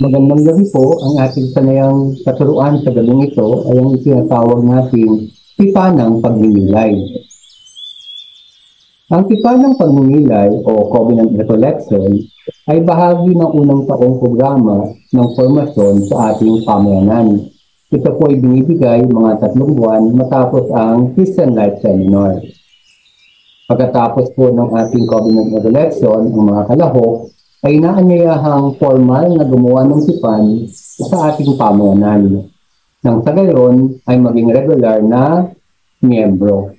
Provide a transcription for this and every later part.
Magandang gabi po. Ang ating panayang katuruan sa gabing ito ay ang itinatawag nating tipa ng pagninilay. Ang tipa ng pagninilay o Covenant Recollection ay bahagi ng unang taong programa ng formasyon sa ating pamayanan. Ito po ay binibigay mga 3 buwan matapos ang Christian Life Seminar. Pagkatapos po ng ating Covenant Recollection, ang mga kalahok ay inaanyayahang formal na gumawa ng tipan sa ating pamayanan. Nang sa gayon ay maging regular na miyembro.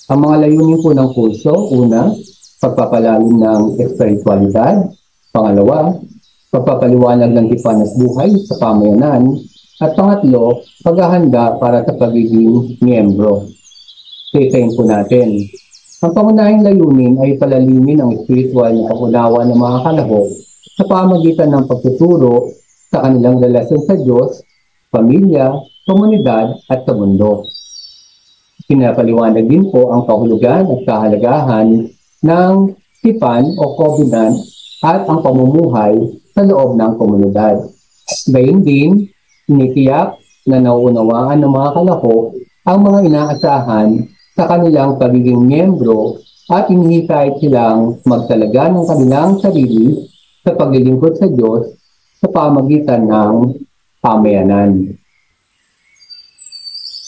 Ang mga layunin po ng kurso, una, pagpapalalim ng espiritualidad. Pangalawa, pagpapaliwanag ng tipan at buhay sa pamayanan. At pangatlo, paghahanda para sa pagiging miyembro. Titayin po natin. Ang pangunahing layunin ay palalimin ang spiritual na pag-unawa ng mga kalahok sa pamagitan ng pagtuturo sa kanilang relasyon sa Diyos, pamilya, komunidad at sa mundo. Pinapaliwanag din po ang kahulugan at kahalagahan ng tipan o covenant at ang pamumuhay sa loob ng komunidad. Gayun din, initiyak na nauunawaan ng mga kalahok ang mga inaasahan sa kanilang pagiging miyembro at inihikayat silang magtalaga ng kanilang sarili sa paglilingkod sa Diyos sa pamagitan ng pamayanan.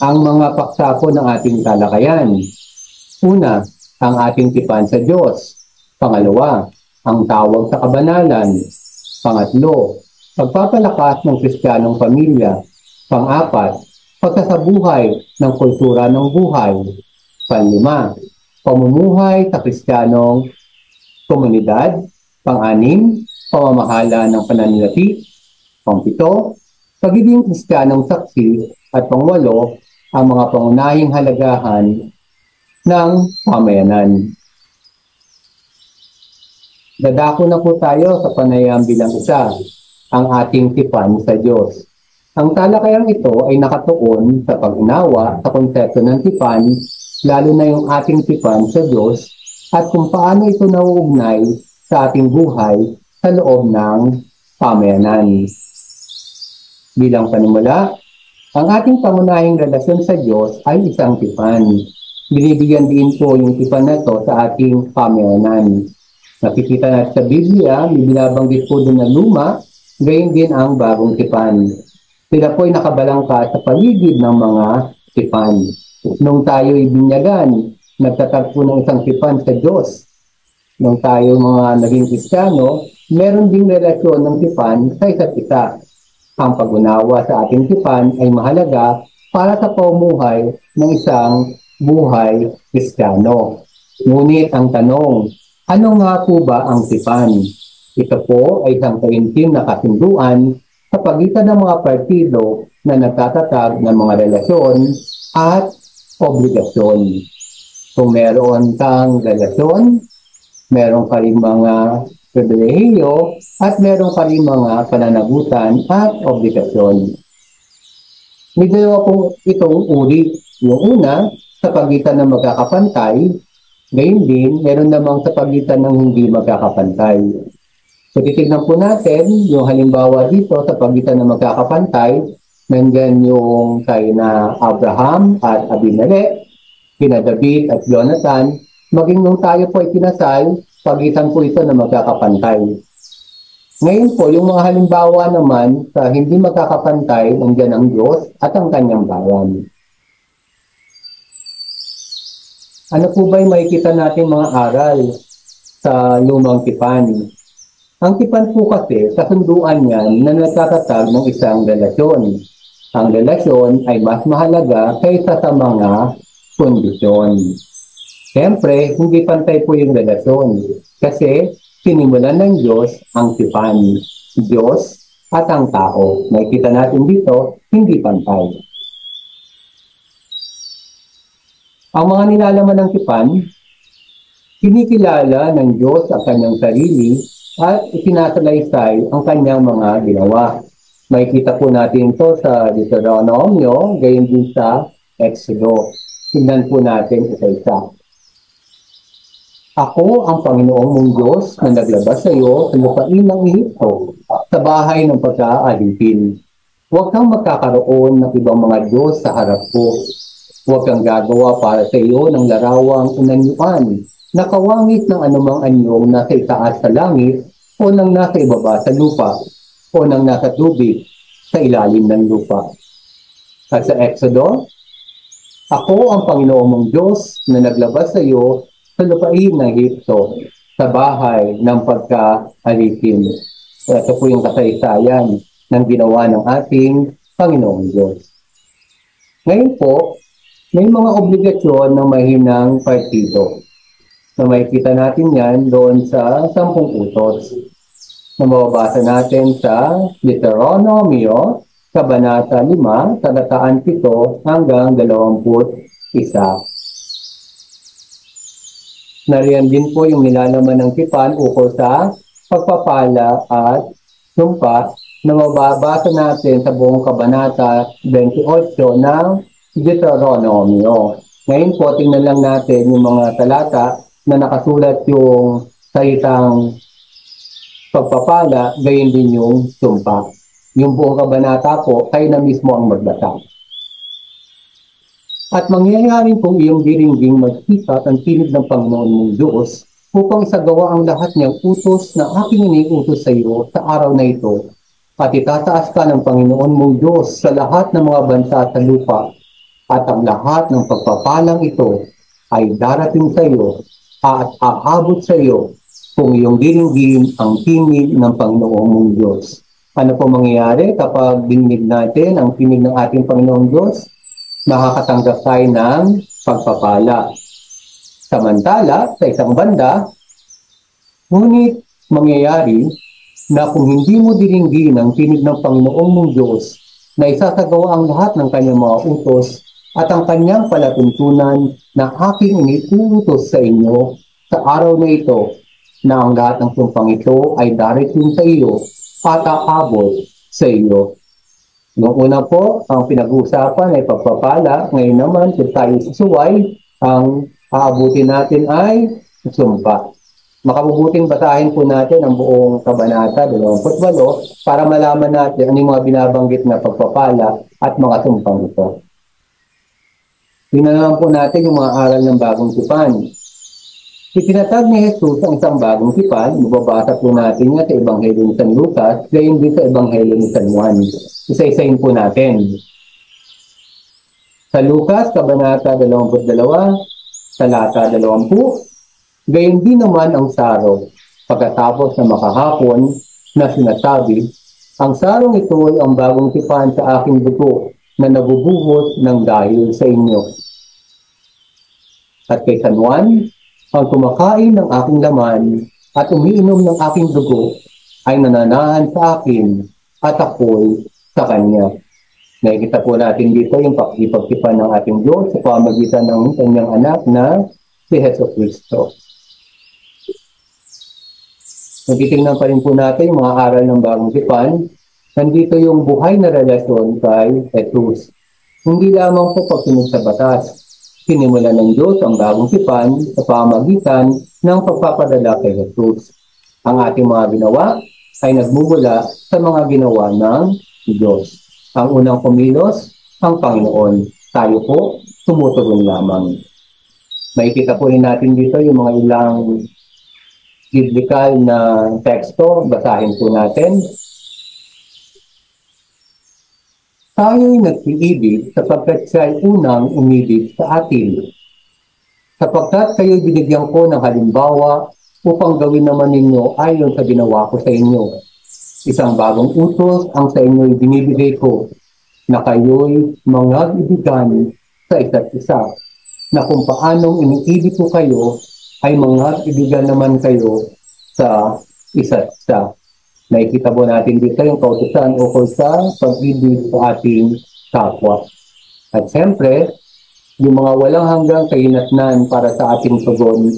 Ang mga paksa po ng ating talakayan. Una, ang ating tipan sa Diyos. Pangalawa, ang tawag sa kabanalan. Pangatlo, pagpapalakas ng Kristiyanong pamilya. Pang-apat, pagsasabuhay ng kultura ng buhay. Panlima, pamumuhay sa Kristiyanong komunidad. Pang-anim, pamamahala ng pananalati. Pang-pito, pagiging Kristiyanong saksi. At pang-walo, ang mga pangunahing halagahan ng pamayanan. Dadako na po tayo sa panayam bilang isa, ang ating tipan sa Diyos. Ang talakayang ito ay nakatuon sa pag-unawa sa konsepto ng tipan, lalo na yung ating tipan sa Diyos at kung paano ito nauugnay sa ating buhay sa loob ng pamayanan. Bilang panimula, ang ating pangunahing relasyon sa Diyos ay isang tipan. Binibigyan din po yung tipan na ito sa ating pamayanan. Nakikita natin sa Biblia, may binabanggit po doon na luma, gayon din ang bagong tipan. Sila po ay nakabalangka sa paligid ng mga tipan. Nung tayo ibinyagan, nagtatagpo ng isang tipan sa Diyos. Nung tayo mga naging Kristiyano, meron ding relasyon ng tipan sa isa't isa. Ang pag-unawa sa ating tipan ay mahalaga para sa pamumuhay ng isang buhay Kristiyano. Ngunit ang tanong, ano nga po ba ang tipan? Ito po ay isang kaintim na kasunduan sa pagitan ng mga partido na nagtatatag ng mga relasyon at obligasyon. Kung meron kang relasyon, meron ka rin mga pribilehiyo at meron ka rin mga pananagutan at obligasyon. May dalawa pong itong uri. Yung una, sa pagitan ng magkakapantay, gayon din, meron namang sa pagitan ng hindi magkakapantay. So titignan po natin yung halimbawa dito sa pagitan ng magkakapantay. Nandyan yung kay na Abraham at Abimelech, kina David at Jonathan. Maging nung tayo po ay kinasal, pagitan po ito na magkakapantay. Ngayon po, yung mga halimbawa naman sa hindi magkakapantay, nandyan ang Diyos at ang kanyang bayan. Ano po ba yung makikita natin mga aral sa lumang tipan? Ang tipan po kasi, kasunduan yan na nagtatatag ng isang relasyon. Ang relasyon ay mas mahalaga kaysa sa mga kondisyon. Siyempre, hindi pantay po yung relasyon kasi sinimulan ng Diyos ang tipan. Diyos at ang tao. Makikita natin dito, hindi pantay. Ang mga nilalaman ng tipan, kinikilala ng Diyos ang kanyang sarili at isinasalaysay ang kanyang mga ginawa. Makikita po natin ito sa Deuteronomio, gayon din sa Exodo. Tingnan po natin isa-isa. Ako ang Panginoong mong Diyos na naglabas sa iyo sa lupain ng Ehipto, sa bahay ng pag-aalipin. Huwag kang magkakaroon ng ibang mga Diyos sa harap ko. Huwag kang gagawa para sa iyo ng larawang unanyuan, na kawangit ng anumang anyong nasa itaas sa langit o nang nasa ibaba sa lupa o nang nasa tubig sa ilalim ng lupa. At sa Exodo, ako ang Panginoong mong Diyos na naglabas sa iyo sa lupain ng Ehipto, sa bahay ng pagkaalipin. Ito po yung kasaysayan ng ginawa ng ating Panginoong Diyos. Ngayon po, may mga obligasyon ng mahinang partido. Na makikita natin yan doon sa 10 utos. Na mababasa natin sa Deuteronomio, Kabanata 5, Talataan 7 hanggang 21. Nariyan din po yung nilalaman ng tipan ukol sa pagpapala at sumpa na mababasa natin sa buong Kabanata 28 ng Deuteronomio. Ngayon po, tingnan lang natin yung mga talata na nakasulat yung salitang pagpapala, gayon din yung sumpa. Yung buong kabanata po, kayo na mismo ang magbasa. At mangyayari kung iyong diringging magsikat ang tinig ng Panginoon mong Diyos upang isagawa ang lahat niyang utos na aking iniutos sa iyo sa araw na ito. At itataas ka ng Panginoon mong Diyos sa lahat ng mga bansa sa lupa, at ang lahat ng pagpapalang ito ay darating sa iyo at aabot sa iyo kung iyong diringgin ang tinig ng Panginoon mong Diyos. Ano po mangyayari kapag dinig natin ang tinig ng ating Panginoong Diyos? Makakatanggap tayo ng pagpapala. Samantala, sa isang banda, ngunit mangyayari na kung hindi mo diringgin ang tinig ng Panginoong mong Diyos na isasagawa ang lahat ng kanyang mga utos at ang kanyang palatuntunan na aking iniutos sa inyo sa araw na ito, na ang lahat ng sumpang ito ay darating sa iyo at aabot sa iyo. Noong una po, ang pinag-uusapan ay pagpapala. Ngayon naman, kung tayo susuway, ang aabutin natin ay sumpa. Makabubuting basahin po natin ang buong Kabanata 28 para malaman natin ang mga binabanggit na pagpapala at mga sumpang ito. Tingnan naman po natin yung mga aral ng bagong tipan. Itinatag ni Jesus ang isang bagong tipan. Mababasa po natin nga sa Ebanghelyo ni San Lucas, gayon din sa Ebanghelyo ni San Juan. Isa-isahin po natin. Sa Lucas, Kabanata 22, Talata 20, gayon din naman ang saro. Pagkatapos na makahapon na sinasabi, ang sarong ito ay ang bagong tipan sa aking dugo na nabubuhos ng dahil sa inyo. At kay San Juan, ang kumakain ng aking laman at umiinom ng aking dugo ay nananahan sa akin at ako'y sa kanya. Nakikita po natin dito yung pagtipan ng ating Diyos sa pamagitan ng kanyang anak na si Jesucristo. Natitingnan pa rin po natin yung mga aral ng bagong tipan. Nandito yung buhay na relasyon kay Jesus. Hindi lamang po pagsunod sa batas. Sinimulan ng Diyos ang bagong tipan sa pamagitan ng pagpapadala kay Jesus. Ang ating mga ginawa ay nagmumula sa mga ginawa ng Diyos. Ang unang kumilos, ang Panginoon. Tayo po, tumutugon lamang. Makikita po rin natin dito yung mga ilang biblical na teksto. Basahin po natin. Tayo'y nagsiibig sapagkat siya'y unang umibig sa atin. Sapagkat kayo'y binigyan ko ng halimbawa upang gawin naman ninyo ayon sa ginawa ko sa inyo. Isang bagong utos ang sa inyo'y binibigay ko, na kayo'y mag-ibigan sa isa't isa, na kung paanong iniibig ko kayo, ay mag-ibigan naman kayo sa isa't isa. Nakikita po natin dito yung kautusan ukol sa pag-ibig sa ating kapwa. At siyempre, yung mga walang hanggang kahinatnan para sa ating tugon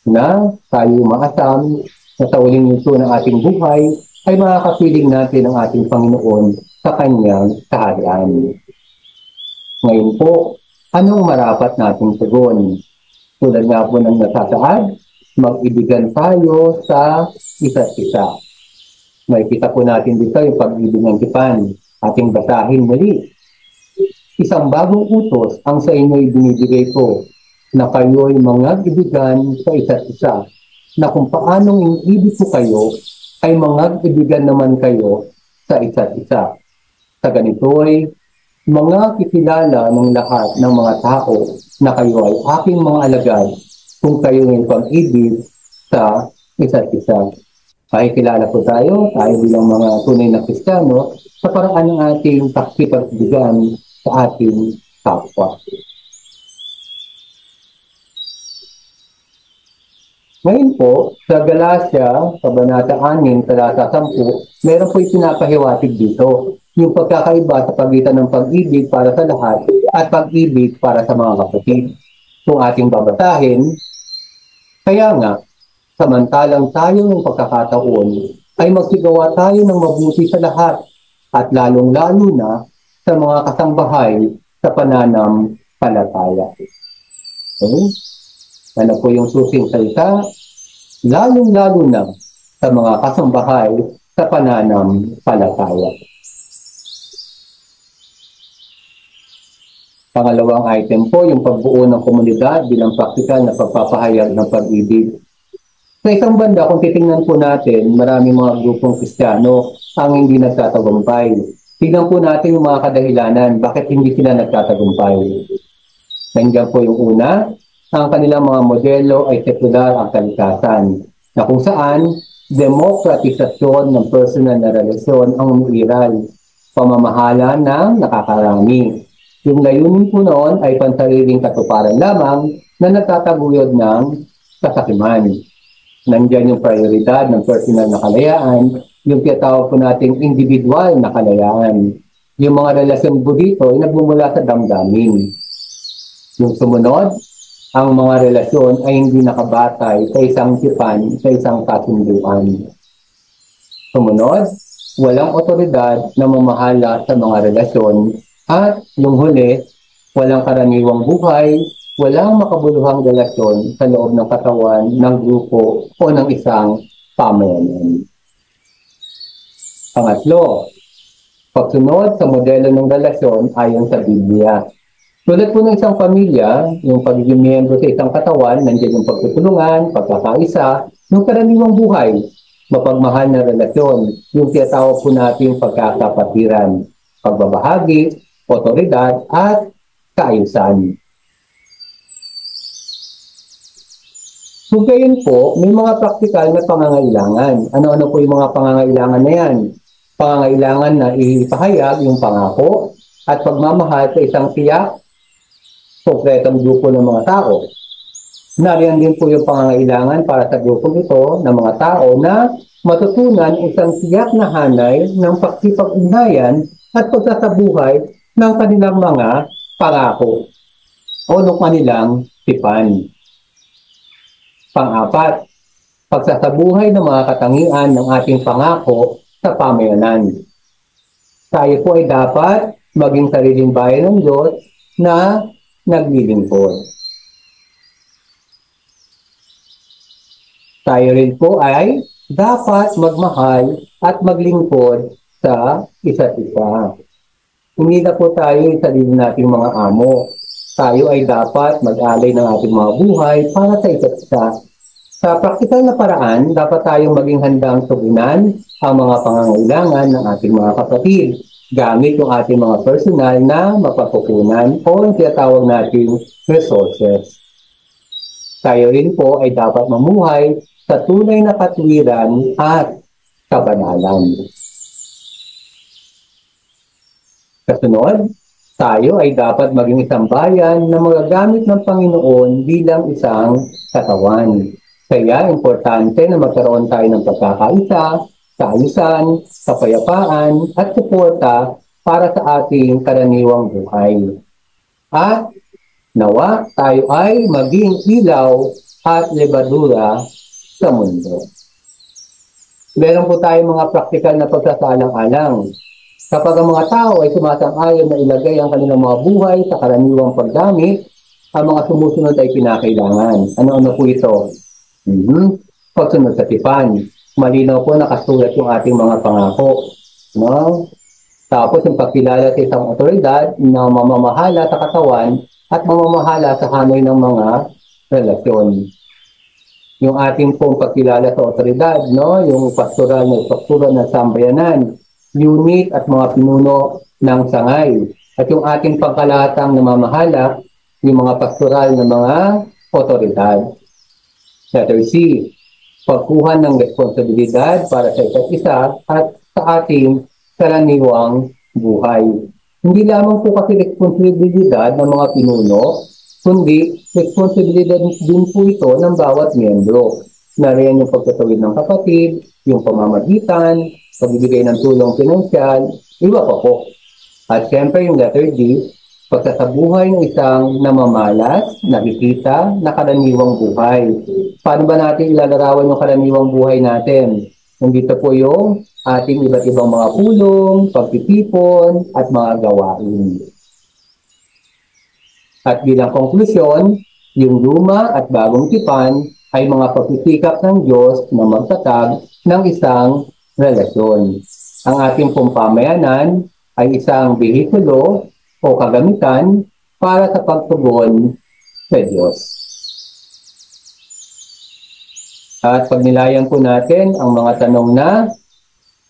na tayo maasam na sa uling ito ng ating buhay ay makakapiling natin ang ating Panginoon sa kanyang kaharian. Ngayon po, anong marapat nating tugon? Tulad nga po ng nasasaad, mag-ibigan tayo sa isa't isa. Makikita po natin dito yung pag-ibig ng tipan. Ating basahin muli. Isang bagong utos ang sa inyo'y binibigay ko, na kayo'y mag-ibigan sa isa't isa, na kung paanong inibig ko kayo, ay mag-ibigan naman kayo sa isa't isa. Sa ganito'y mga kikilala ng lahat ng mga tao na kayo ay aking mga alagad kung kayo ng pag-ibig sa isa't isa. Makikilala po tayo bilang mga tunay na Kristiyano sa paraan ng ating pakikipagbigan sa ating kapwa. Ngayon po, sa Galacia, Kabanata 6, Talata 10, meron po ipinapahiwatig dito yung pagkakaiba sa pagitan ng pag-ibig para sa lahat at pag-ibig para sa mga kapatid. Kung ating babasahin, kaya nga, samantalang tayo ng pagkakataon ay magsigawa tayo ng mabuti sa lahat at lalong-lalo na sa mga kasambahay sa pananampalataya. Okay? Ano po yung susing salita? Lalong-lalo na sa mga kasambahay sa pananampalataya. Pangalawang item po, yung pagbuo ng komunidad bilang praktikal na pagpapahayag ng pag-ibig. Sa isang banda, kung titingnan po natin, maraming mga grupong Kristiyano ang hindi nagtatagumpay. Tingnan po natin yung mga kadahilanan, bakit hindi sila nagtatagumpay. Nandiyan po yung una, ang kanilang mga modelo ay sekular ang kalikasan, na kung saan demokratisasyon ng personal na relasyon ang umiiral, pamamahala ng nakakarami. Yung layunin po noon ay pansariling katuparan lamang na nagtataguyod ng kasakiman. Nandiyan yung prioridad ng personal na kalayaan, yung tinatawag po nating individual na kalayaan. Yung mga relasyon po dito ay nagmumula sa damdamin. Yung sumunod, ang mga relasyon ay hindi nakabatay sa isang tipan, sa isang kasunduan. Sumunod, walang otoridad na mamahala sa mga relasyon. At yung huli, walang karaniwang buhay, walang makabuluhang relasyon sa loob ng katawan, ng grupo o ng isang pamayanan. Pangatlo, pagsunod sa modelo ng relasyon ayon sa Biblia. Tulad po ng isang pamilya, yung pagiging miyembro sa isang katawan, nandiyan yung pagtutulungan, pagkakaisa, yung karaniwang buhay, mapagmahal na relasyon, yung tinatawag po natin pagkakapatiran, pagbabahagi, otoridad at kaayusan. So gayon po, may mga praktikal na pangangailangan. Ano-ano po yung mga pangangailangan na yan? Pangangailangan na ipahayag yung pangako at pagmamahal sa isang tiyak, konkretong grupo ng mga tao. Nariyan din po yung pangangailangan para sa grupong ito ng mga tao na matutunan isang tiyak na hanay ng pagsipag-ugnayan at pagsasabuhay ng kanilang mga pangako o ng kanilang tipan. Pang-apat, pagsasabuhay ng mga katangian ng ating pangako sa pamayanan. Tayo po ay dapat maging sariling bayan ng Diyos na naglilingkod. Tayo rin po ay dapat magmahal at maglingkod sa isa't isa. Hindi na po tayo yung sarili nating mga amo. Tayo ay dapat mag-alay ng ating mga buhay para sa isa't isa. Sa praktikal na paraan, dapat tayong maging handang tugunan ang mga pangangailangan ng ating mga kapatid gamit yung ating mga personal na mapagkukunan o ang tinatawag nating resources. Tayo rin po ay dapat mamuhay sa tunay na katwiran at kabanalan. Kasunod, tayo ay dapat maging isang bayan na magagamit ng Panginoon bilang isang katawan. Kaya importante na magkaroon tayo ng pagkakaisa, kaayusan, kapayapaan at suporta para sa ating karaniwang buhay. At nawa tayo ay maging ilaw at lebadura sa mundo. Meron po tayong mga praktikal na pagsasalang-alang. Kapag ang mga tao ay sumasang-ayon na ilagay ang kanilang mga buhay sa karaniwang paggamit, ang mga sumusunod ay pinakailangan. Ano-ano po ito? Pagsunod sa tipan, malinaw po nakasulat yung ating mga pangako. No? Tapos yung pagkilala sa isang otoridad na mamamahala sa katawan at mamamahala sa hanay ng mga relasyon. Yung ating pong pagkilala sa otoridad, no? Yung pastoral na struktura ng sambayanan, unit at mga pinuno ng sangay. At yung ating pangkalahatang namamahala, yung mga pastoral na mga otoridad. Letter C, pagkuha ng responsibilidad para sa isa't isa at sa ating karaniwang buhay. Hindi lamang po kasi responsibilidad ng mga pinuno, kundi responsibilidad din po ito ng bawat miyembro. Nariyan yung pagtatawid ng kapatid, yung pamamagitan, pagbibigay ng tulong pinansyal, iba pa po. At siyempre yung letter D, pagsasabuhay ng isang namamalas, nakikita, na karaniwang buhay. Paano ba natin ilalarawan yung karaniwang buhay natin? Nandito po yung ating iba't ibang mga pulong, pagtitipon, at mga gawain. At bilang konklusyon, yung luma at bagong tipan ay mga pagsisikap ng Diyos na magtatag ng isang relasyon. Ang ating pong pamayanan ay isang behikulo o kagamitan para sa pagtugon sa Diyos. At pagnilayan po natin ang mga tanong na,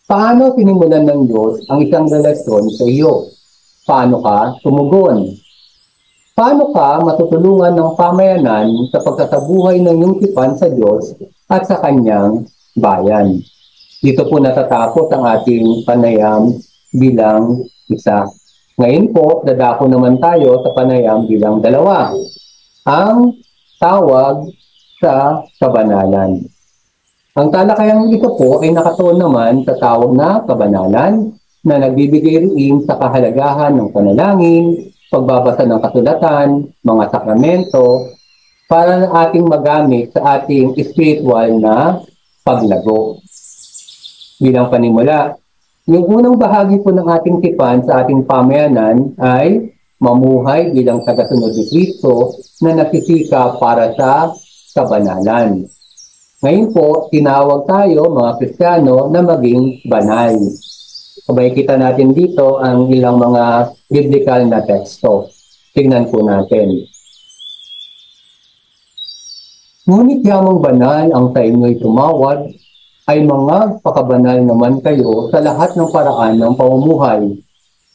paano sinimulan ng Diyos ang isang relasyon sa iyo? Paano ka tumugon? Paano ka matutulungan ng pamayanan sa pagsasabuhay ng iyong tipan sa Diyos at sa Kanyang bayan? Dito po natatapos ang ating panayam bilang isa. Ngayon po, dadako naman tayo sa panayam bilang dalawa. Ang tawag sa kabanalan. Ang talakayang ito po ay nakatuon naman sa tawag na kabanalan na nagbibigay rin sa kahalagahan ng panalangin, pagbabasa ng kasulatan, mga sakramento, para ating magamit sa ating spiritual na paglago. Bilang panimula, yung unang bahagi po ng ating tipan sa ating pamayanan ay mamuhay bilang tagasunod ni Kristo na nagsisikap para sa kabanalan. Ngayon po, tinawag tayo mga Kristiyano na maging banal. Sabay kita natin dito ang ilang mga biblical na teksto. Tingnan po natin. Ngunit yamang banal ang sa inyo'y tumawag, ay mga pakabanal naman kayo sa lahat ng paraan ng pamumuhay,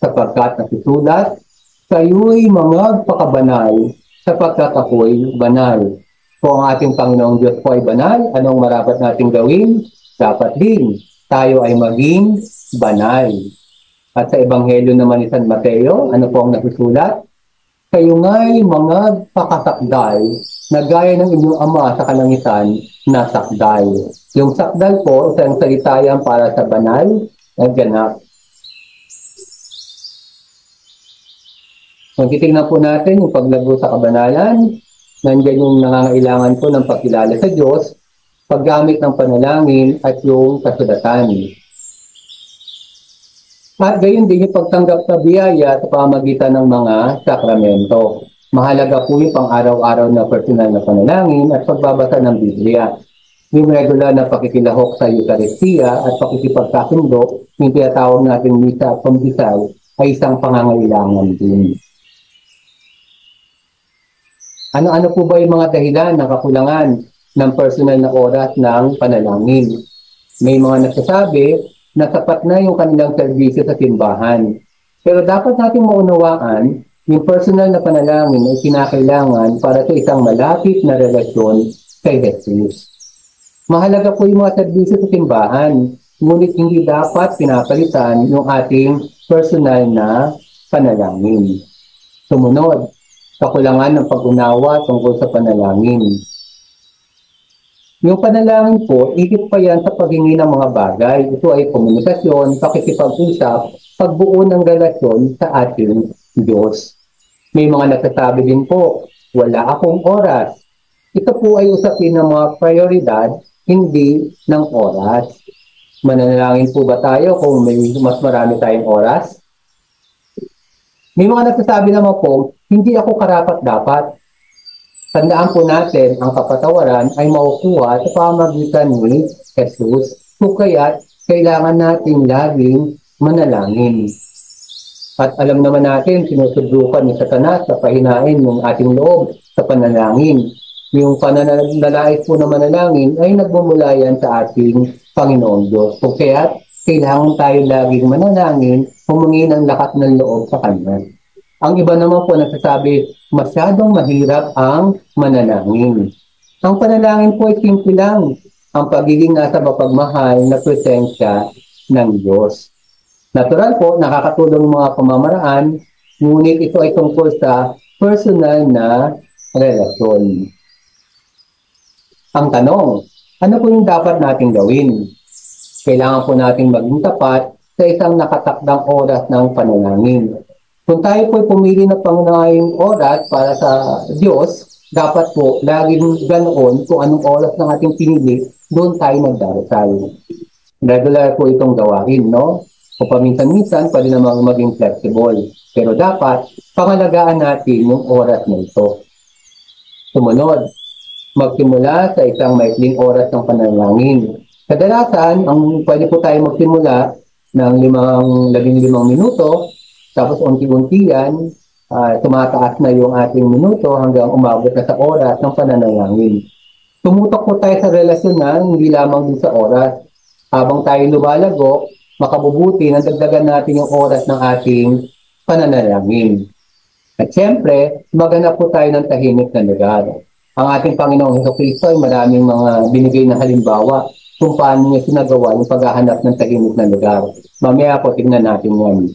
sapagkat nakisulat, kayo'y mga pakabanal, sapagkat ako'y banal. Kung ang ating Panginoong Diyos po ay banal, anong marapat nating gawin? Dapat din, tayo ay maging banal. At sa Ebanghelyo naman ni San Mateo, ano po ang nasusulat? Kayo nga'y mga pakasakdal, na gaya ng inyong ama sa kalangitan na sakdal. Yung sakdal po, isang salita yan para sa banal na ganap. Kung titignan po natin yung paglago sa kabanalan, nandiyan yung nangangailangan po ng pagkilala sa Diyos, paggamit ng panalangin at yung kasulatan. At gayon din yung pagtanggap sa biyaya sa pamagitan ng mga sakramento. Mahalaga po yung pang-araw-araw na personal na panalangin at pagbabasa ng Biblia. Yung regular na pakikilahok sa Eucharistia at pakikipagkasundo, yung tinatawag natin misa at pambisal, ay isang pangangailangan din. Ano-ano po ba yung mga dahilan ng kakulangan ng personal na oras ng panalangin? May mga nagsasabi na sapat na yung kanilang serbisyo sa simbahan. Pero dapat natin maunawaan, yung personal na panalangin ay kinakailangan para sa isang malapit na relasyon kay Jesus. Mahalaga po yung mga serbisyo sa simbahan, ngunit hindi dapat pinapalitan yung ating personal na panalangin. Sumunod, kakulangan ng pag-unawa tungkol sa panalangin. Yung panalangin po, ikit pa yan sa paghingi ng mga bagay. Ito ay komunikasyon, pakikipag-usap, pagbuo ng relasyon sa ating Diyos. May mga nagsasabi din po, wala akong oras. Ito po ay usapin ng mga prioridad, hindi ng oras. Mananalangin po ba tayo kung may mas marami tayong oras? May mga nagsasabi naman po, hindi ako karapat-dapat. Tandaan po natin, ang kapatawaran ay makukuha sa pamamagitan ni Jesus. Kung kaya, kailangan natin laging manalangin. At alam naman natin, sinusubukan ni Satanas sa pahinain ng ating loob sa panalangin. Yung pananalais po na manalangin ay nagmumula yan sa ating Panginoong Diyos. Kung kaya, kailangan tayo laging manalangin, humingi ng lakas ng loob sa Kanya. Ang iba naman po nagsasabi, masyadong mahirap ang manalangin. Ang panalangin po ay simple lang. Ang pagiging nasa mapagmahal na presensya ng Diyos. Natural po, nakakatulong mga pamamaraan, ngunit ito ay tungkol sa personal na relasyon. Ang tanong, ano po yung dapat nating gawin? Kailangan po nating maging tapat sa isang nakatakdang oras ng panalangin. Kung tayo po pumili ng pangunahing oras para sa Diyos, dapat po laging ganoon kung anong oras ng ating pinili, doon tayo magdarasal. Regular po itong gawain, no? O paminsan-minsan, pwede namang maging flexible. Pero dapat, pangalagaan natin yung oras na ito. Sumunod, magsimula sa isang maikling oras ng panalangin. Kadalasan, pwede po tayo magsimula ng 15 minuto, tapos unti-unti yan, tumataas na yung ating minuto hanggang umabot na sa oras ng pananalangin. Tumutok po tayo sa relasyon na hindi lamang din sa oras. Habang tayo lumalago, makabubuti na dagdagan natin yung oras ng ating pananalangin. At siyempre, maghanap po tayo ng tahimik na lugar. Ang ating Panginoong Jesucristo ay maraming mga binigay na halimbawa kung paano niya sinagawa yung paghahanap ng tahimik na lugar. Mamaya po, tingnan natin yan.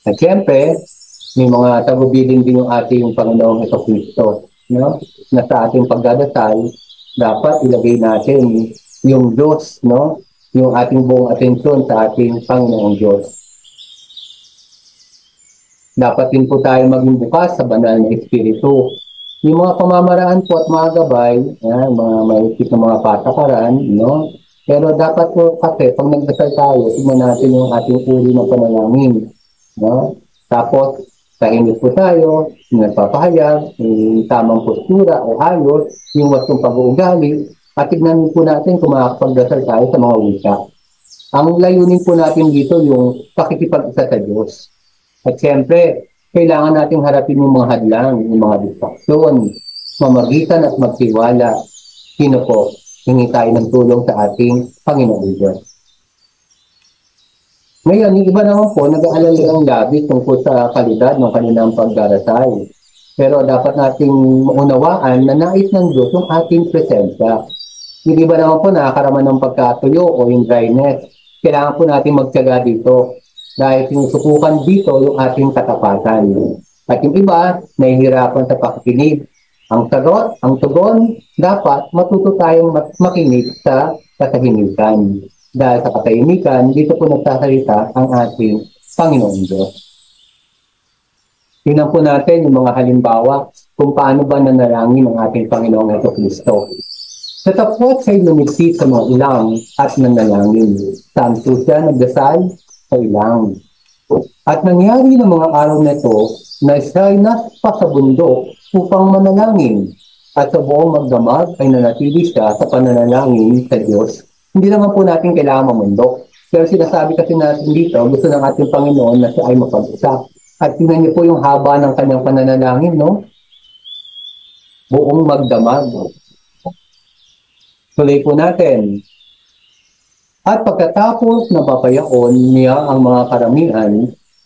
At siyempre, may mga tagubilin din yung ating Panginoong Jesucristo. No? Na sa ating pagdadasal, dapat ilagay natin yung Diyos, no? Yung ating buong atensyon sa ating Panginoong Diyos. Dapat din po tayo maging bukas sa banal na Espiritu. Yung mga pamamaraan po at mga gabay, mga maikit na mga patakaran, no? Pero dapat po kasi, pag nagdasal tayo, tignan natin yung ating uri ng panalangin. No? Tapos, tahimik po tayo, nagpapahayag, yung tamang postura o ayos, yung wastong pag-uugali, at tignan po natin kung makakapagdasal tayo sa mga wika. Ang layunin po natin dito yung pakikipag-isa sa Diyos. At siyempre, kailangan nating harapin yung mga hadlang, yung mga distraksyon, mamagitan at magtiwala. Sino po? Hingi tayo ng tulong sa ating Panginoong Diyos. Ngayon, yung iba naman po, nag-aalala ng labis tungkol sa kalidad ng kanilang pagdarasal. Pero dapat nating maunawaan na nais ng Diyos yung ating presensya. Yung iba naman po nakakaraman ng pagkatuyo o yung dryness. Kailangan po natin magtiyaga dito dahil sinusukukan dito yung ating katapatan. At yung iba, nahihirapan sa pakikinig. Ang sagot, ang tugon, dapat matuto tayong makinig sa katahimikan. Dahil sa katahimikan, dito po nagsasalita ang ating Panginoong Diyos. Tingnan po natin yung mga halimbawa kung paano ba nanalangin ang ating Panginoong Jesucristo. Natapos siya'y lumisit sa mga ilang at nanalangin. Saan po siya nagdasal? Sa ilang. At nangyari ng mga araw na ito na siya'y naspa sa bundok upang manalangin. At sa buong magdamag ay nanatili siya sa pananalangin sa Diyos. Hindi naman po natin kailangan mamundok. Pero sinasabi kasi natin dito, gusto ng ating Panginoon na siya ay mapag-isa. At tingnan niyo po yung haba ng kanyang pananalangin, no? Buong magdamag. Tuloy po natin. At pagkatapos na papayaon niya ang mga karamihan,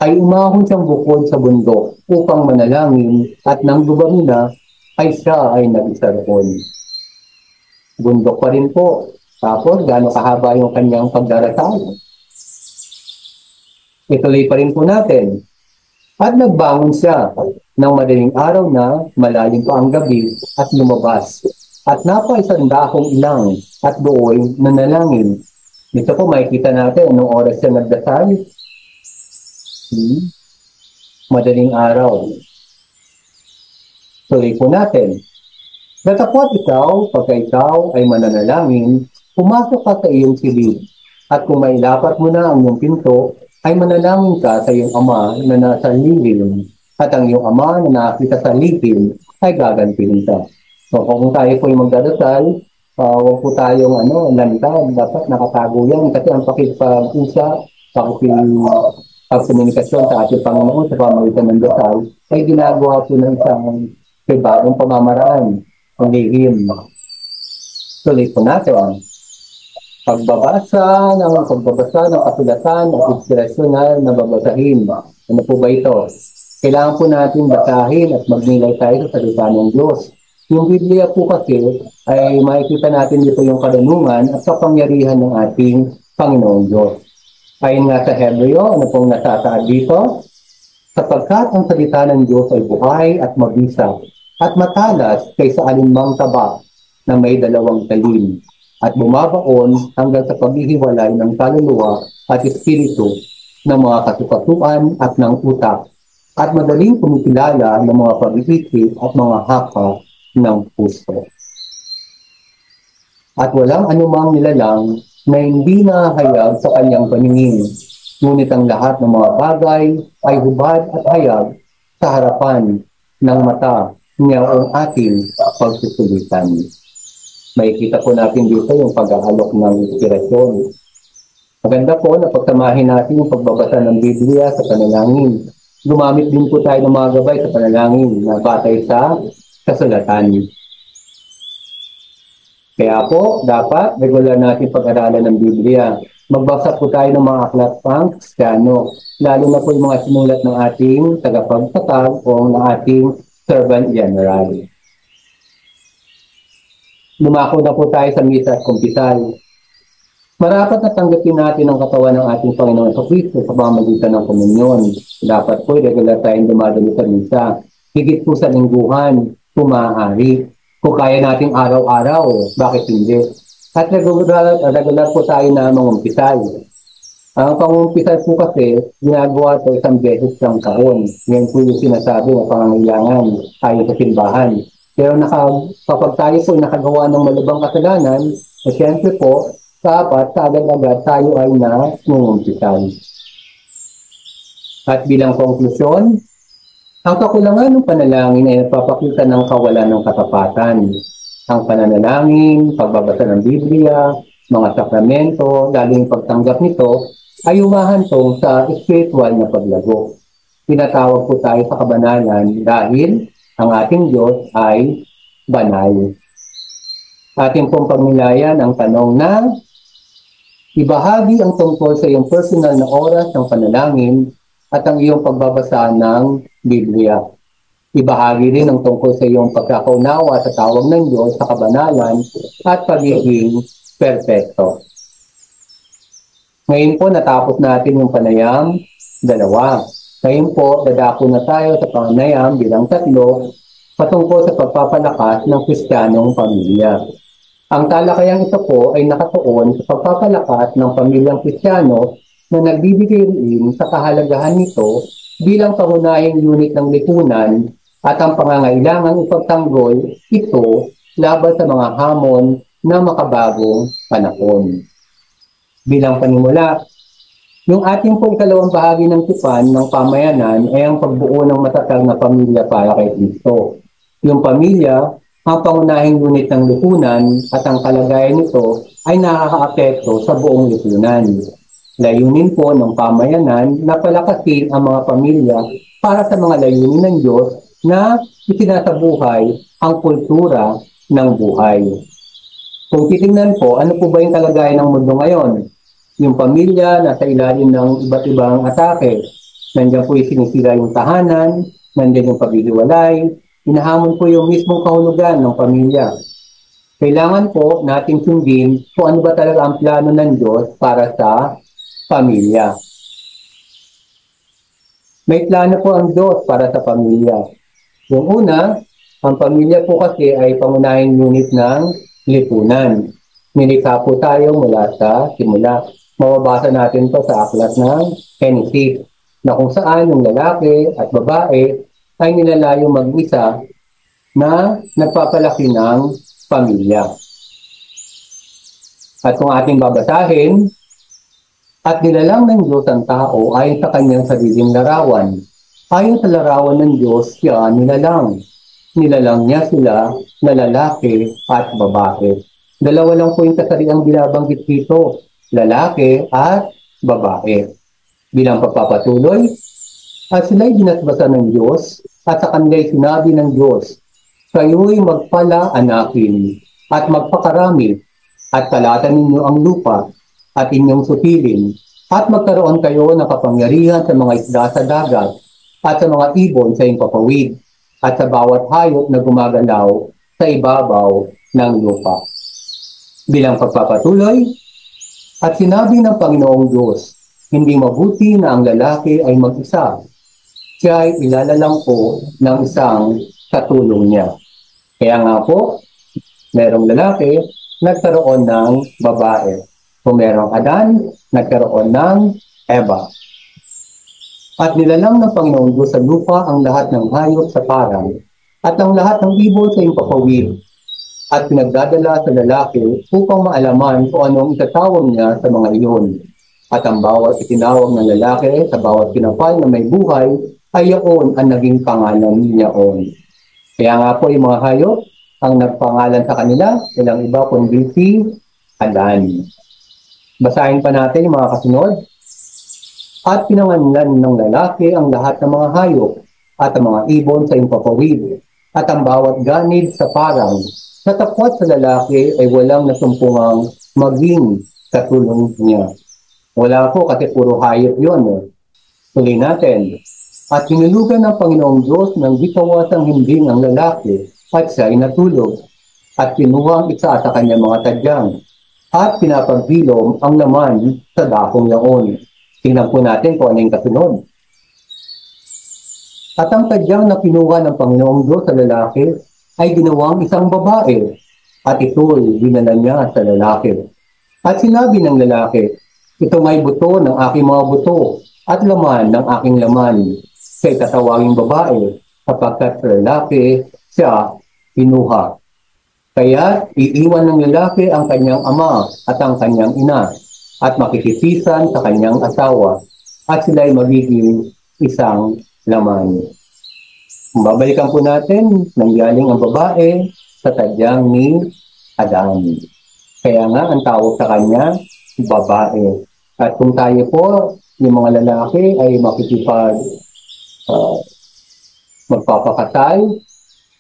ay umahon siyang bukod sa bundok upang manalangin at nang dumami na, ay siya ay nag-isa roon. Bundok pa rin po. Tapos, gaano kahaba yung kanyang pagdarasal? Ituloy pa rin po natin. At nagbangon siya ng madaling araw na malalim pa ang gabi at lumabas. At napaisandahong ilang at doon nanalangin. Dito po makikita natin anong oras siya nagdasal. Madaling araw. Tuloy po natin. Datapot ikaw, pagka ikaw ay mananalangin, pumasok ka sa iyong silid. At kung mailapat mo na ang iyong pinto, ay manalangin ka sa iyong ama na nasa lilim. At ang iyong ama na nakita sa lilim ay gagantiin ka. So, kung tayo po yung magdarasal, huwag po tayong lantad. Dapat nakatago yan. Kasi ang pakipag-usap, pakipag-komunikasyon sa ating Panginoon sa pamamagitan ng dasal ay ginagawa po ng isang pribadong pamamaraan. Ang lihim. Tuloy po natin. Pagbabasa ng kasulatan at inspirasyon na nababasahin. Ano po ba ito? Kailangan po natin basahin at magnilay tayo sa salita ng Diyos. Yung Biblia po kasi ay makikita natin dito yung karunungan at kapangyarihan ng ating Panginoong Diyos. Ayon nga sa Hebreo, ano pong nasasaad dito? Sapagkat ang salita ng Diyos ay buhay at mabisa at matalas kaysa alinmang tabak na may dalawang talim at bumabaon hanggang sa paghihiwalay ng kaluluwa at espiritu ng mga kasukasuan at ng utak at madaling kumikilala ng mga pag-iisip at mga haka ng puso. At walang anumang nilalang na hindi nahayag sa kanyang paningin, ngunit ang lahat ng mga bagay ay hubad at hayag sa harapan ng mata niya ang ating pagsusulitan. Makikita po natin dito yung pag-aalok ng inspirasyon. Maganda po na pagsamahin natin yung pagbabasa ng Biblia sa panalangin. Gumamit din po tayo ng mga gabay sa panalangin na batay sa kasulatan. Kaya po, dapat regular natin pag-aralan ng Biblia. Magbasa po tayo ng mga aklat pang Kristiyano, lalo na po yung mga sinulat ng ating tagapagtatag o ng ating servant general. Lumako na po tayo sa misa at kumpisal. Marapat na tanggapin natin ang katawan ng ating Panginoon sa Kristo sa pamamagitan ng komunyon. Dapat po regular tayong dumadalo sa misa. Higit po sa lingguhan, kung maaari. Kung kaya nating araw-araw, bakit hindi? At regular po tayo na mangumpisal. Ang pangumpisal po kasi, ginagawa ito isang beses ng taon. Yan po yung sinasabi na pangangailangan ayon sa simbahan. Pero kapag tayo po nakagawa ng malubang kasalanan, siyempre po, dapat sa agad-agad tayo ay nangungumpisal. At bilang konklusyon, ang kakulangan ng panalangin ay nagpapakita ng kawalan ng katapatan. Ang pananalangin, pagbabasa ng Biblia, mga sakramento, lalo yung pagtanggap nito, ay umahantong sa spiritual na paglago. Tinatawag po tayo sa kabanalan dahil ang ating Diyos ay banal. Ating pong pagnilayan ang tanong na ibahagi ang tungkol sa iyong personal na oras ng panalangin at ang iyong pagbabasa ng Biblia. Ibahagi rin ang tungkol sa iyong pagkakaunawa sa tawag ng Diyos sa kabanalan at pagiging perpekto. Ngayon po, natapos natin yung panayam 2. Ngayon po, dadako na tayo sa panayam bilang 3 patungkol sa pagpapalakas ng Kristiyanong pamilya. Ang talakayang ito po ay nakatuon sa pagpapalakas ng pamilyang Kristiyano na nagbibigay rin sa kahalagahan nito bilang pangunahing unit ng lipunan at ang pangangailangang ipagtanggol ito laban sa mga hamon na makabagong panahon. Bilang panimula, yung ating pong ikalawang bahagi ng tipan ng pamayanan ay ang pagbuo ng matatag na pamilya para kay Kristo. Yung pamilya, ang pangunahing unit ng lipunan at ang kalagayan nito ay nakakaapekto sa buong lipunan. Layunin po ng pamayanan na palakasin ang mga pamilya para sa mga layunin ng Diyos na itinasabuhay ang kultura ng buhay. Kung titingnan po, ano po ba yung kalagayan ng mundo ngayon? Yung pamilya nasa ilalim ng iba't ibang atake. Nandiyan po yung sinisira yung tahanan, nandiyan yung paghihiwalay, inahamon po yung mismong kahulugan ng pamilya. Kailangan po natin sundin kung ano ba talaga ang plano ng Diyos para sa pamilya. May plano po ang Diyos para sa pamilya. Yung una, ang pamilya po kasi ay pangunahing unit ng lipunan. Nilikha po tayo mula sa simula. Mababasa natin to sa aklat ng Genesis na kung saan yung lalaki at babae ay nilalayong mag-isa na nagpapalaki ng pamilya. At kung ating babasahin, at nilalang ng Diyos ang tao ayon sa kanyang sariling larawan. Ayon sa larawan ng Diyos, siya nilalang. nilalang niya sila na lalaki at babae. Dalawa lang po yung kasariang binabanggit dito, lalaki at babae. Bilang pagpapatuloy, at sila'y binasbasa ng Diyos at sa kanila'y sinabi ng Diyos, kayo'y magpala-anakin at magpakarami at kalatan ninyo ang lupa at inyong supilin at magkaroon kayo ng kapangyarihan sa mga isda sa dagat at sa mga ibon sa impapawid at sa bawat hayop na gumagalaw sa ibabaw ng lupa. Bilang pagpapatuloy, at sinabi ng Panginoong Diyos, hindi mabuti na ang lalaki ay mag-isa. Siya ay ilalalang po ng isang katulong niya. Kaya nga po, merong lalaki, nagkaroon ng babae. Kung merong Adan, nagkaroon ng Eva. At nilalang ng Panginoong Diyos sa lupa ang lahat ng hayop sa parang at ang lahat ng ibon sa impapawid at pinagdadala sa lalaki upang maalaman kung anong itatawag niya sa mga iyon. At ang bawat itinawag ng lalaki sa bawat pinapal na may buhay ay yaon ang naging pangalan niyaon. Kaya nga po yung mga hayop ang nagpangalan sa kanila, ilang iba kundi si Adan. Basahin pa natin yung mga kasunod. At pinangalan ng lalaki ang lahat ng mga hayop at ang mga ibon sa impapawid at ang bawat ganid sa parang. Natapwat sa lalaki ay walang nasumpungang maging katulong niya. Wala po kasi puro hayop yun. Tuloy natin. At hinulugan ng Panginoong Diyos ng bitawasang himbing ang lalaki at siya ay natulog. At kinuha ang isa sa kanyang mga tadyang at pinapagbilom ang laman sa dakong yaon. Tingnan po natin kung ano yung kasunod. At ang tadyang na kinuha ng Panginoong Diyos sa lalaki ay ginawang isang babae at ito'y dinala niya sa lalaki. At sinabi ng lalaki, ito may buto ng aking mga buto at laman ng aking laman. Kaya tatawaging babae kapagkat sa lalaki siya kinuha. Kaya iiwan ng lalaki ang kanyang ama at ang kanyang ina at makikitisan sa kanyang asawa at sila'y magiging isang laman. Babalikan po natin, nangyaling ang babae sa tadyang ni Adan. Kaya nga, ang tawag sa kanya, babae. At kung tayo po, yung mga lalaki ay magpapakasal,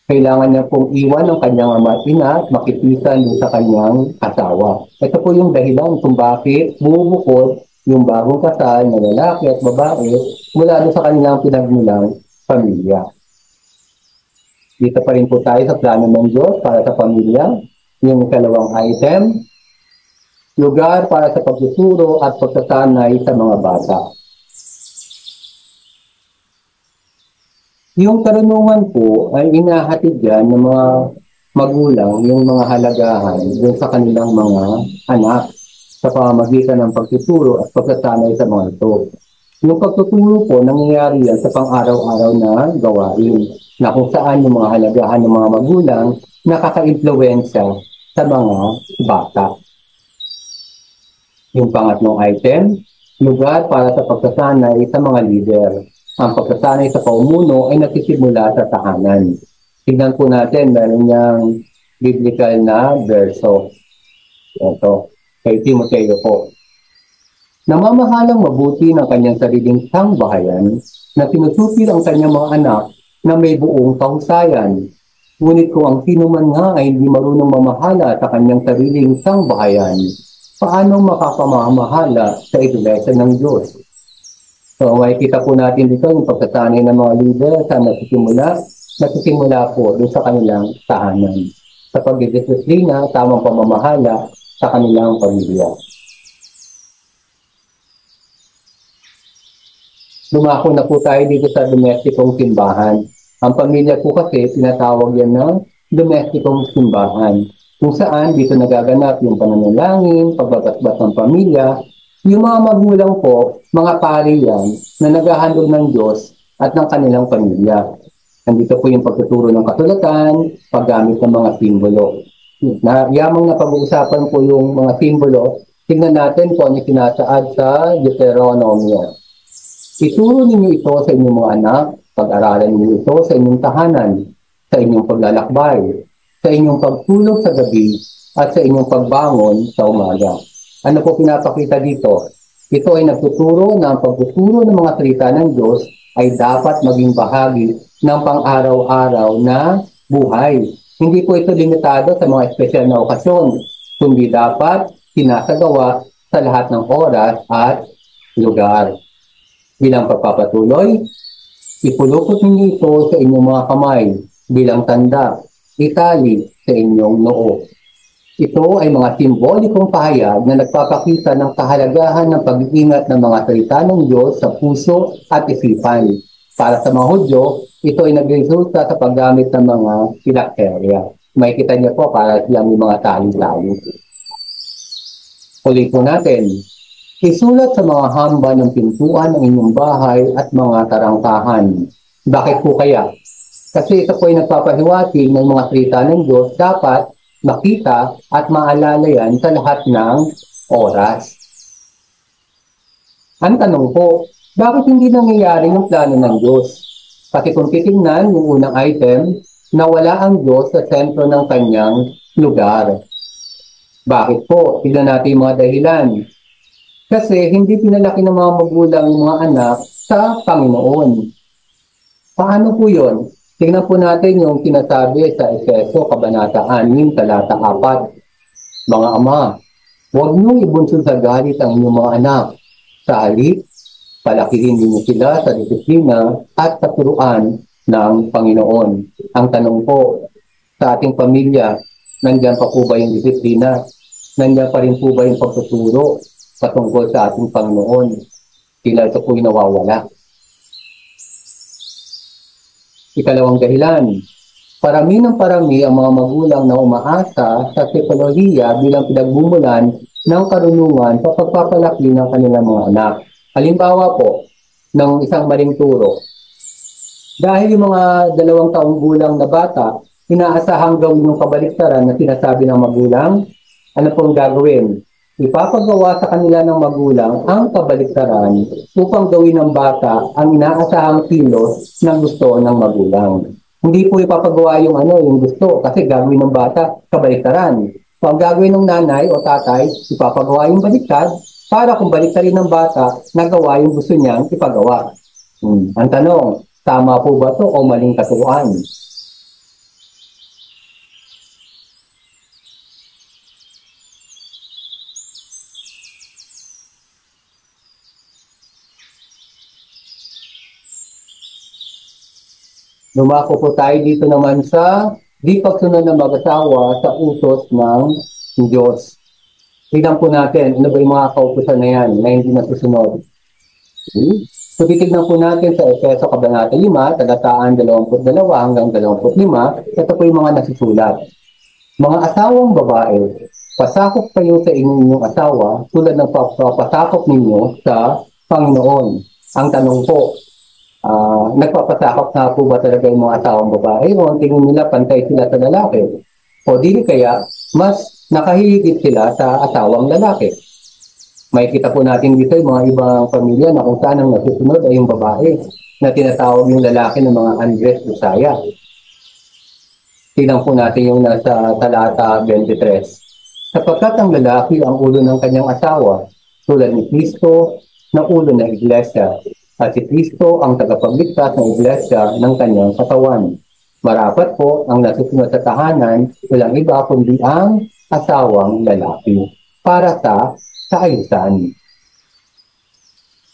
kailangan niya pong iwan ng kanyang ama at ina at makitisan sa kanyang asawa. Ito po yung dahilan kung bakit bubukod yung bagong kasal na lalaki at babae mula sa kanilang pinagmulang pamilya. Dito pa rin po tayo sa plano ng Diyos para sa pamilya. Yung ikalawang item, lugar para sa pagtuturo at pagsasanay sa mga bata. Yung karunungan po ay inahatid yan ng mga magulang, yung mga halagahan dun sa kanilang mga anak sa pamamagitan ng pagtuturo at pagsasanay sa mga ito. Yung pagtuturo po, nangyayari yan sa pang-araw-araw na gawain na kung saan yung mga halagahan ng mga magulang nakaka-impluwensya sa mga bata. Yung pangatlong item, lugar para sa pagsasanay sa mga leader. Ang pagsasanay sa paumuno ay nagsisimula sa tahanan. Tignan po natin, meron niyang biblical na verso. Ito, kay Timoteo po. Namamahalang mabuti ng kanyang sariling sangbahayan na sinusupil ang kanyang mga anak na may buong kahusayan. Ngunit kung ang sino man nga ay hindi marunong mamahala sa kanyang sariling sangbahayan, paano makapamamahala sa iglesia ng Diyos? So, makikita po natin dito yung pagsasanay ng mga leader sa nagsisimula po dun sa kanilang tahanan. Sa pagdidisiplina, tamang pamamahala sa kanilang pamilya. Lumako na po tayo dito sa domestikong simbahan. Ang pamilya po kasi tinatawag yan ng domestikong simbahan, kung saan dito nagaganap yung pananalangin, pagbabatbat ng pamilya. Yung mga magulang po, mga pari yan, na naghahandog ng Diyos at ng kanilang pamilya. Nandito po yung pagtuturo ng kasulatan, paggamit ng mga simbolo. Yamang na pag-uusapan po yung mga simbolo, tingnan natin kung ano sinasaad sa Deuteronomio. Ituro ninyo ito sa inyong mga anak, pag-aralan ninyo ito sa inyong tahanan, sa inyong paglalakbay, sa inyong pagtulog sa gabi, at sa inyong pagbangon sa umaga. Ano po pinapakita dito? Ito ay nagtuturo na ang pagtuturo ng mga salita ng Diyos ay dapat maging bahagi ng pang-araw-araw na buhay. Hindi po ito limitado sa mga espesyal na okasyon, kundi dapat sinasagawa sa lahat ng oras at lugar. Bilang pagpapatuloy, ipulukot ninyo ito sa inyong mga kamay bilang tanda, itali sa inyong noo. Ito ay mga simbolikong pahayag na nagpapakita ng kahalagahan ng pag-iingat ng mga salita ng Diyos sa puso at isipan. Para sa mga Hudyo, ito ay nagresulta sa paggamit ng mga pilakterya. Makikita niyo po para silang may mga tali-tali. Ulit po natin, isulat sa mga hamba ng pintuan ng inyong bahay at mga tarangkahan. Bakit po kaya? Kasi ito po ay nagpapahiwatig ng mga salita ng Diyos dapat makita at maalala yan sa lahat ng oras. Ang tanong po, bakit hindi nangyayari yung plano ng Diyos? Kasi kung titingnan yung unang item, nawala ang Diyos sa sentro ng kanyang lugar. Bakit po? Tignan natin yung mga dahilan. Kasi hindi pinalaki ng mga magulang yung mga anak sa Panginoon. Paano po yun? Tingnan po natin yung sinasabi sa Efeso, Kabanata 6, Talata 4. Mga ama, huwag niyong ibunsod sa galit ang inyong mga anak. Sa halip, palakihin niyo sila sa disiplina at katuruan ng Panginoon. Ang tanong po, sa ating pamilya, nandyan pa po ba yung disiplina? Nandiyan pa rin po ba yung pagtuturo patungkol sa ating Panginoon? Tila ito po yung nawawala. Ikalawang dahilan, parami ng parami ang mga magulang na umaasa sa teknolohiya bilang pinagbumulan ng karunungan sa pagpapalaki ng kanilang mga anak. Halimbawa po, ng isang maling turo. Dahil yung mga 2 taong gulang na bata, inaasahang gawin yung kabaliktaran na sinasabi ng magulang, ano pong gagawin? Ipapagawa sa kanila ng magulang ang kabaliktaran upang gawin ng bata ang inaasahang kilos ng gusto ng magulang. Hindi po ipapagawa yung gusto kasi gagawin ng bata kabaliktaran. So ang gagawin ng nanay o tatay, ipapagawa yung baliktad para kung baliktarin ng bata, nagawa yung gusto niyang ipagawa. Ang tanong, tama po ba to o maling katuruan? Lumako po tayo dito naman sa di pagsunod ng mag-asawa sa utos ng Diyos. Tignan po natin, ano ba yung mga kautusan na yan na hindi nasusunod? So titignan po natin sa Efeso Kabanata 5, talataan 22 hanggang 25, ito po yung mga nasusulat. Mga asawang babae, pasakop kayo sa inyong asawa tulad ng pasakop ninyo sa Panginoon. Ang tanong po, nagpapasakop na po ba talaga yung mga asawang babae o ang tingin nila pantay sila sa lalaki? O dili kaya mas nakahihigit sila sa asawang lalaki? May kita po natin dito yung mga ibang pamilya na kung saan ang nasusunod ay yung babae na tinatawag yung lalaki ng mga Andres Usaya. Tingnan po natin yung nasa talata 23. Sapagkat ang lalaki ang ulo ng kanyang asawa, tulad ni Kristo na ulo ng iglesia, at si Kristo ang tagapagligtas ng iglesia ng kanyang katawan. Marapat po ang nasusunod sa tahanan, walang iba kundi ang asawang lalaki para sa kaayusan.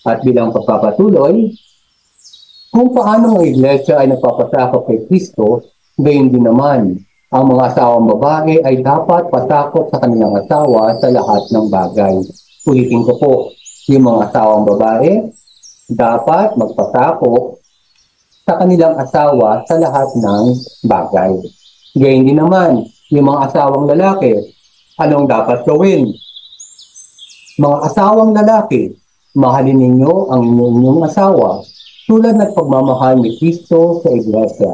At bilang pagpapatuloy, kung paano ang iglesia ay nagpapasakop kay Kristo, gayon din naman, ang mga asawang babae ay dapat pasakop sa kanilang asawa sa lahat ng bagay. Ulitin ko po, yung mga asawang babae, dapat magpasakop sa kanilang asawa sa lahat ng bagay. Gayon din naman, yung mga asawang lalaki, anong dapat gawin? Mga asawang lalaki, mahalin ninyo ang inyong asawa tulad ng pagmamahal ni Kristo sa iglesia.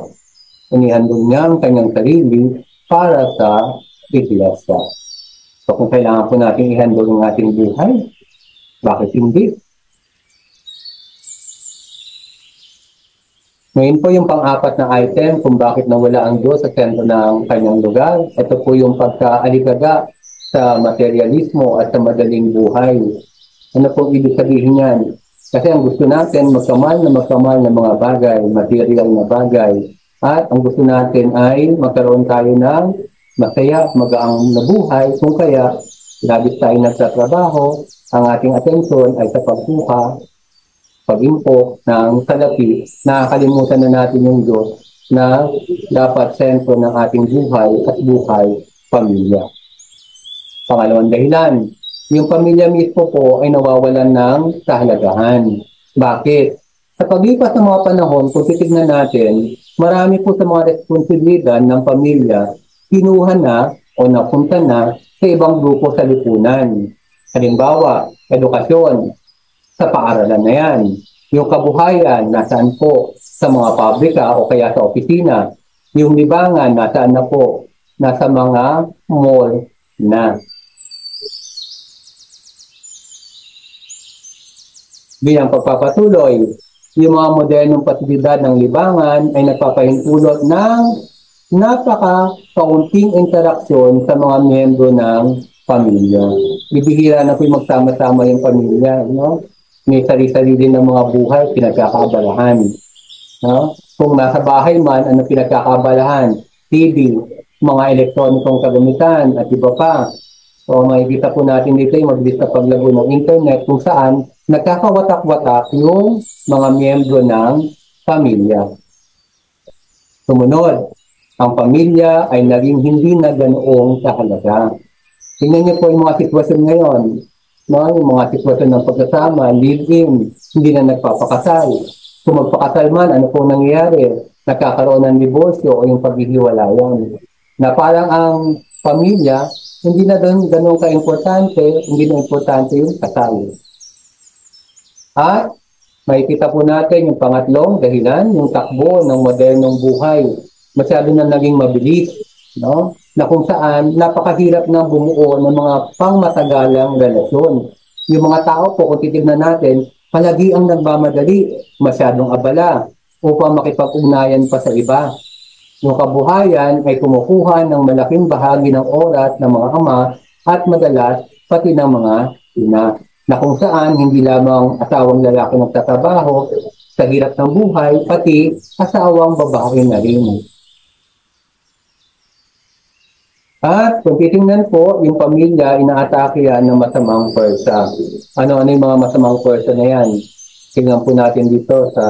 Inihandog niya ang kanyang sarili para sa iglesia. So kung kailangan po natin ihandog ang ating buhay, bakit hindi? Ngayon po yung pang-apat na item kung bakit nawala ang Diyos sa sentro ng kanyang lugar. Ito po yung pagkaalikaga sa materialismo at sa madaling buhay. Ano pong ibig sabihin yan? Kasi ang gusto natin magkamahal ng mga bagay, material na bagay. At ang gusto natin ay magkaroon tayo ng masaya at magaang na buhay. Kung kaya, labis tayo nagtatrabaho, ang ating atensyon ay sa pagkuha, pag-impok ng salapi, nakakalimutan na natin yung Diyos na dapat sentro ng ating buhay at buhay pamilya. Pangalawang dahilan, yung pamilya mismo po ay nawawalan ng kahalagahan. Bakit? Sa paglipas ng mga panahon, kung titignan natin, marami po sa mga responsibilidad ng pamilya kinuha na o napunta na sa ibang grupo sa lipunan. Halimbawa, edukasyon, sa paaralan na yan. Yung kabuhayan, nasaan po? Sa mga pabrika o kaya sa opisina. Yung libangan, nasaan na po? Nasa mga mall na. Bilang pagpapatuloy, yung mga modernong pasilidad ng libangan ay nagpapahintulot ng napaka-kaunting interaksyon sa mga miyembro ng pamilya. Bibihira na po yung magsama-sama yung pamilya, no? May sarili-sarili ng mga buhay, pinagkakaabalahan. No? Kung nasa bahay man, ano pinagkakaabalahan? TV, mga elektronikong kagamitan, at iba pa. So, makikita po natin dito yung mabilis na paglago ng internet kung saan nagkakawatak-watak yung mga miyembro ng pamilya. Sumunod, ang pamilya ay naging hindi na ganoong kahalaga. Tingnan niyo po yung mga sitwasyon ngayon. No, yung mga sitwasyon ng pagkasama, live-in, hindi na nagpapakasal. Kung magpakasal man, ano pong nangyayari? Nagkakaroon ng diborsyo o yung paghihiwalayan. Na parang ang pamilya, hindi na doon ganun ka-importante, hindi na importante yung kasal. At makikita po natin yung pangatlong dahilan, yung takbo ng modernong buhay. Masyado na naging mabilis, no? Na kung saan napakahirap na bumuo ng mga pangmatagalang relasyon. Yung mga tao po, kung titignan natin, palagi ang nagmamadali, masyadong abala, upang makipag-ugnayan pa sa iba. Yung kabuhayan ay kumukuha ng malaking bahagi ng oras ng mga ama at madalas pati ng mga ina. Na kung saan hindi lamang asawang lalaki nagtatrabaho, sa hirap ng buhay, pati asawang babae na rin. At kung titingnan po, yung pamilya, inaatake yan ng masamang pwersa. Ano-ano yung mga masamang pwersa na yan? Tingnan po natin dito sa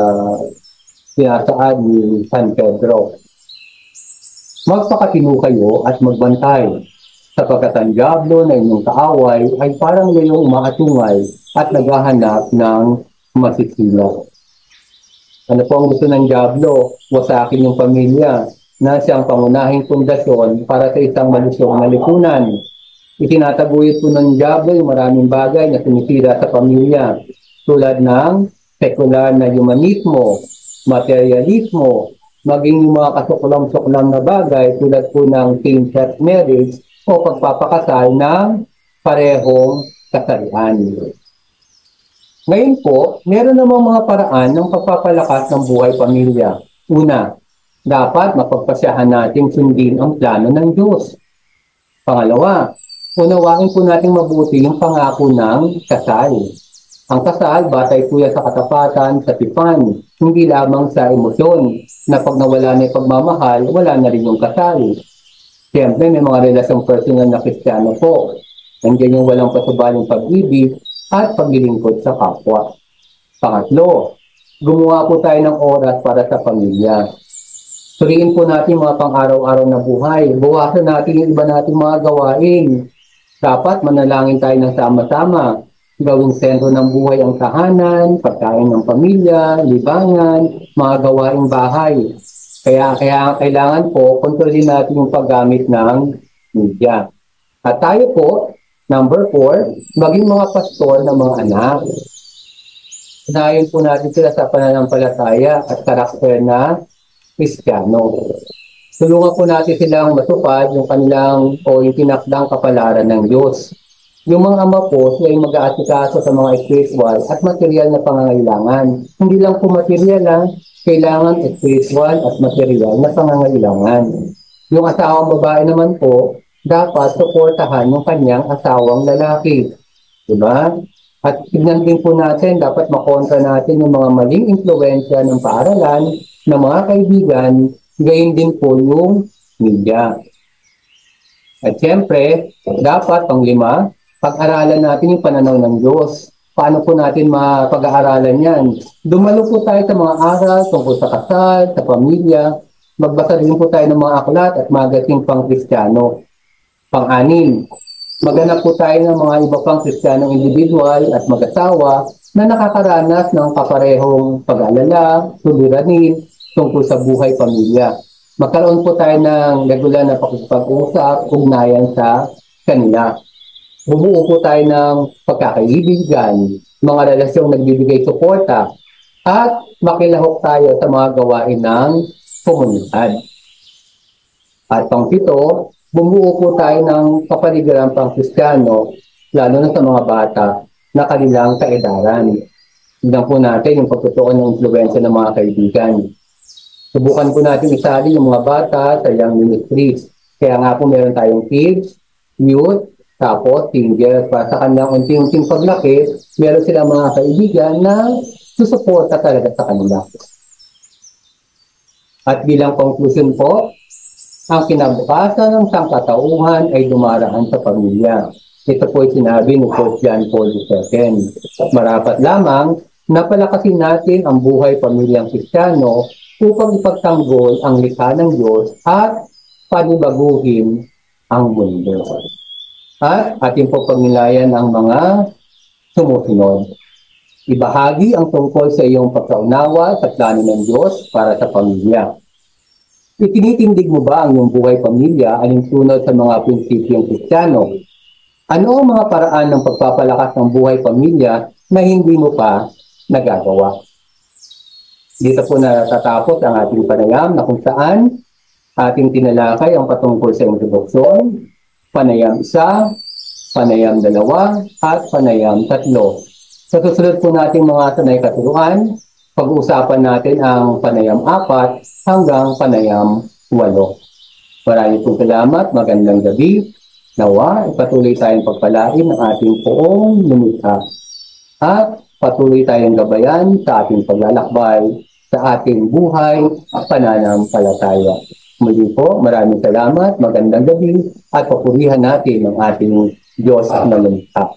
sinasaad ni San Pedro. Magpakatino kayo at magbantay, sapagkat ang diablo na inyong kaaway ay parang layong umaatungay at naghahanap ng masisila. Ano po ang gusto ng diablo? Wasakin yung pamilya na siyang pangunahing pundasyon para sa isang malusyong na lipunan. Itinataguyod po ng diablo yung maraming bagay na tumitira sa pamilya tulad ng sekular na humanismo, materialismo, maging yung mga kasuklam-suklam na bagay tulad po ng same-sex marriage o pagpapakasal ng parehong kasarian. Ngayon po, meron namang mga paraan ng pagpapalakas ng buhay pamilya. Una, dapat mapagpasyahan natin sundin ang plano ng Diyos. Pangalawa, unawain po natin mabuti yung pangako ng kasal. Ang kasal, batay po yan sa katapatan, sa tipan, hindi lamang sa emosyon, na pag nawala na yung pagmamahal, wala na rin yung kasal. Siyempre, may mga relasyong personal na Kristiyano po. Nandiyan yung walang patubaling pag-ibig at paglilingkod sa kapwa. Pangatlo, gumawa po tayo ng oras para sa pamilya. Suriin po natin mga pang-araw-araw na buhay. Buwasan natin yung iba nating mga gawain. Dapat manalangin tayo ng sama-sama. Gawing sentro ng buhay ang tahanan, pagkain ng pamilya, libangan, mga gawaing bahay. Kaya kailangan po, kontrolin natin yung paggamit ng media. At tayo po, number 4, maging mga pastor ng mga anak. Unahin po natin sila sa pananampalataya at karakter na Kristiyano. Tulungan po natin silang matupad yung kanilang o yung tinakdang kapalaran ng Diyos. Yung mga ama po, sila yung mag-aasikaso sa mga spiritual at material na pangangailangan. Hindi lang po material, kailangan spiritual at material na pangangailangan. Yung asawang babae naman po, dapat suportahan yung kanyang asawang lalaki. Diba? At tignan din po natin, dapat makontra natin yung mga maling impluensya ng paaralan, ng mga kaibigan, gayon din po yung media. At siyempre, dapat panglima, pag-aralan natin yung pananaw ng Diyos. Paano po natin mapag-aaralan yan? Dumalo po tayo sa mga aral tungkol sa kasal, sa pamilya. Magbasa din po tayo ng mga aklat at magating pang Kristiyano. Pang-anim, maghanap po tayo ng mga iba pang Kristiyanong individual at mag-asawa na nakakaranas ng kaparehong pag-alala, suliranin tungkol sa buhay pamilya. Magkaroon po tayo ng regular na pag-uusap, ugnayan sa kanila. Bumuo po tayo ng pagkakaibigan, mga relasyong nagbibigay suporta, at makilahok tayo sa mga gawain ng komunidad. At pang-pito, bumuo po tayo ng kapaligiran pang Kristiyano, lalo na sa mga bata na kanilang kaedaran. Tignan po natin yung pagtutuon ng influensya ng mga kaibigan. Subukan po natin isali yung mga bata sa young ministries. Kaya nga po meron tayong kids, youth, tapos singles. Para sa kanilang unti-unting paglaki, meron silang mga kaibigan na susuporta talaga sa kanila. At bilang conclusion po, ang kinabukasan ng sangkatauhan ay dumaraan sa pamilya. Ito po ay sinabi ni Pope John Paul II. Marapat lamang na palakasin natin ang buhay pamilyang Kristiyano upang ipagtanggol ang likha ng Diyos at panibaguhin ang mundo. At ating po pagnilayan ang mga sumusunod. Ibahagi ang tungkol sa iyong pagkaunawa sa plano ng Diyos para sa pamilya. Itinitindig mo ba ang iyong buhay pamilya alinsunod sa mga prinsipyong Kristiyano? Ano ang mga paraan ng pagpapalakas ng buhay pamilya na hindi mo pa nagagawa? Dito po natatapos ang ating panayam na kung saan ating tinalakay ang patungkol sa introduksyon, panayam 1, panayam 2, at panayam 3. Sa susunod po nating mga sanay katuruan, pag-uusapan natin ang panayam 4 hanggang panayam 8. Maraming po salamat, magandang gabi. Nawa, patuloy tayong pagpalain ng ating poong lumikha. At patuloy tayong gabayan sa ating paglalakbay, sa ating buhay at pananampalataya. Muli po, maraming salamat, magandang gabi, at papurihan natin ang ating Diyos na lumikha.